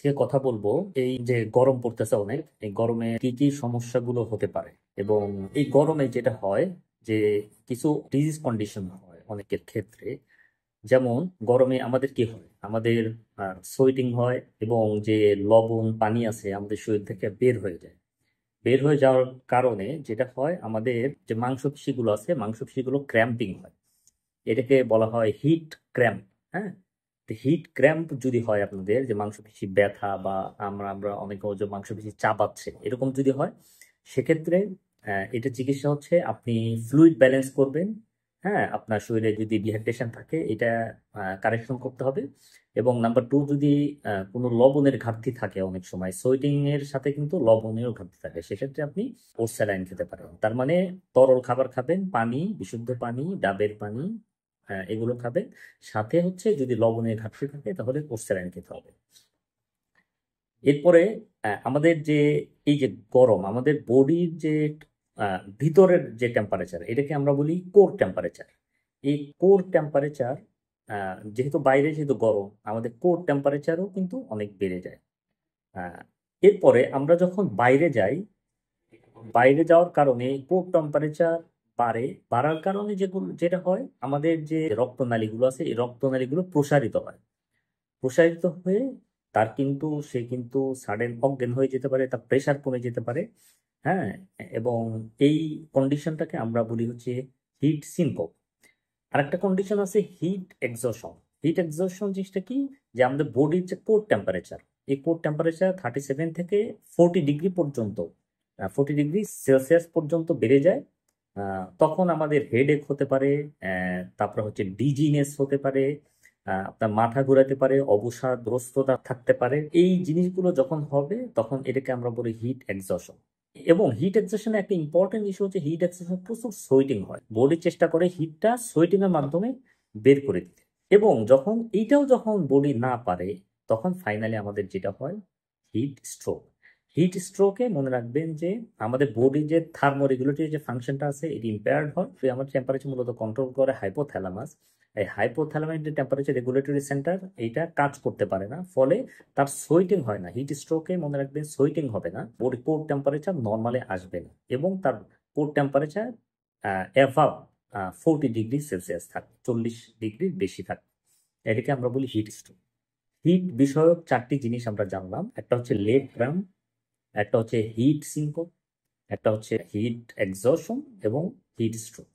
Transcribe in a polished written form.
আজকে কথা বলবো এই যে গরম পড়তেছে অনেক, এই গরমে কি কি সমস্যাগুলো হতে পারে। এবং এই গরমে যেটা হয় যে কিছু ডিজিজ কন্ডিশন হয় অনেকের ক্ষেত্রে। যেমন গরমে আমাদের কি হয়, আমাদের সোয়েটিং হয় এবং যে লবণ পানি আছে আমাদের শরীর থেকে বের হয়ে যায়। বের হয়ে যাওয়ার কারণে যেটা হয়, আমাদের যে মাংসপেশিগুলো আছে মাংসপেশিগুলো ক্র্যাম্পিং হয়। এটাকে বলা হয় হিট ক্র্যাম্প। হ্যাঁ, হিট ক্র্যাম্প যদি হয় আপনাদের, যে মাংসপেশি ব্যথা বা আমরা আমরা অনেকে যে মাংসপেশি চাবাচ্ছে এরকম যদি হয়, সেক্ষেত্রে এটা চিকিৎসা হচ্ছে আপনি ফ্লুইড ব্যালেন্স করবেন। হ্যাঁ, আপনার শরীরে যদি ডিহাইড্রেশন থাকে এটা কারেকশন করতে হবে। এবং নাম্বার টু, যদি কোনো লবণের ঘাটতি থাকে, অনেক সময় সোয়েটিং এর সাথে কিন্তু লবণেরও ঘাটতি থাকে, সেক্ষেত্রে আপনি ওরসালাইন খেতে পারেন। তার মানে তরল খাবার খাবেন, পানি, বিশুদ্ধ পানি, ডাবের পানি, এগুলো খাবেন। সাথে হচ্ছে যদি লবণের ঘাটতি থাকে তাহলে ওরসালাইন খেতে হবে। এরপরে আমাদের যে এই যে গরম, আমাদের বডির যে ভিতরের যে টেম্পারেচার, এটাকে আমরা বলি কোর টেম্পারেচার। এই কোর টেম্পারেচার, যেহেতু বাইরে যেহেতু গরম, আমাদের কোর টেম্পারেচারও কিন্তু অনেক বেড়ে যায়। আহ, এরপরে আমরা যখন বাইরে যাই, বাইরে যাওয়ার কারণে কোর টেম্পারেচার বাড়ে। বাড়ার কারণে যেটা হয়, আমাদের যে রক্তনালীগুলো আছে এই রক্তনালীগুলো প্রসারিত হয়। প্রসারিত হয়ে সে কিন্তু সাডেন অজ্ঞান হয়ে যেতে পারে, তার প্রেশার কমে যেতে পারে। হ্যাঁ, এবং এই কন্ডিশনটাকে আমরা বলি হচ্ছে হিট সিনকোপ। আরেকটা কন্ডিশন আছে হিট এক্সশন। হিট এক্সশন জিনিসটা কি, যে আমাদের বডির যে কোর টেম্পারেচার, এই কোর টেম্পারেচার 37 থেকে 40 ডিগ্রি পর্যন্ত, 40 ডিগ্রি সেলসিয়াস পর্যন্ত বেড়ে যায়। তখন আমাদের হেডেক হতে পারে, তারপর হচ্ছে ডিজিনেস হতে পারে, আপনার মাথা ঘোরাতে পারে, অবসাদগ্রস্ততা থাকতে পারে। এই জিনিসগুলো যখন হবে তখন এটাকে আমরা বলি হিট এক্সশন। এবং হিট এক্সশনে একটা ইম্পর্টেন্ট ইস্যু হচ্ছে, হিট এক্সশনে প্রচুর সোয়েটিং হয়, বডি চেষ্টা করে হিটটা সোয়েটিং এর মাধ্যমে বের করে দিতে। এবং যখন বডি না পারে, তখন ফাইনালি আমাদের যেটা হয় হিট স্ট্রোক। হিট স্ট্রোকে মনে রাখবেন যে আমাদের বডির যে থার্মোরেগুলেটরি যে ফাংশনটা আছে এটি ইম্পেয়ার্ড হয়। তো আমার টেম্পারেচার মূলত কন্ট্রোল করে হাইপোথ্যালামাস। এই হাইপোথ্যালামাস যে টেম্পারেচার রেগুলেটরি সেন্টার, এইটা কাজ করতে পারে না, ফলে তার সোয়েটিং হয় না। হিট স্ট্রোকে মনে রাখবেন সোয়েটিং হবে না, বডি কোর টেম্পারেচার নর্মালে আসবে না, এবং তার কোর টেম্পারেচার অ্যাভাব 40 ডিগ্রি সেলসিয়াস থাকে, 40 ডিগ্রির বেশি থাকে। এটাকে আমরা বলি হিট স্ট্রোক। হিট বিষয়ক চারটি জিনিস আমরা জানলাম, একটা হচ্ছে লেগ ক্র্যাম্প, একটা হচ্ছে হিট সিনকোপ, একটা হচ্ছে হিট এক্সশন এবং হিট স্ট্রোক।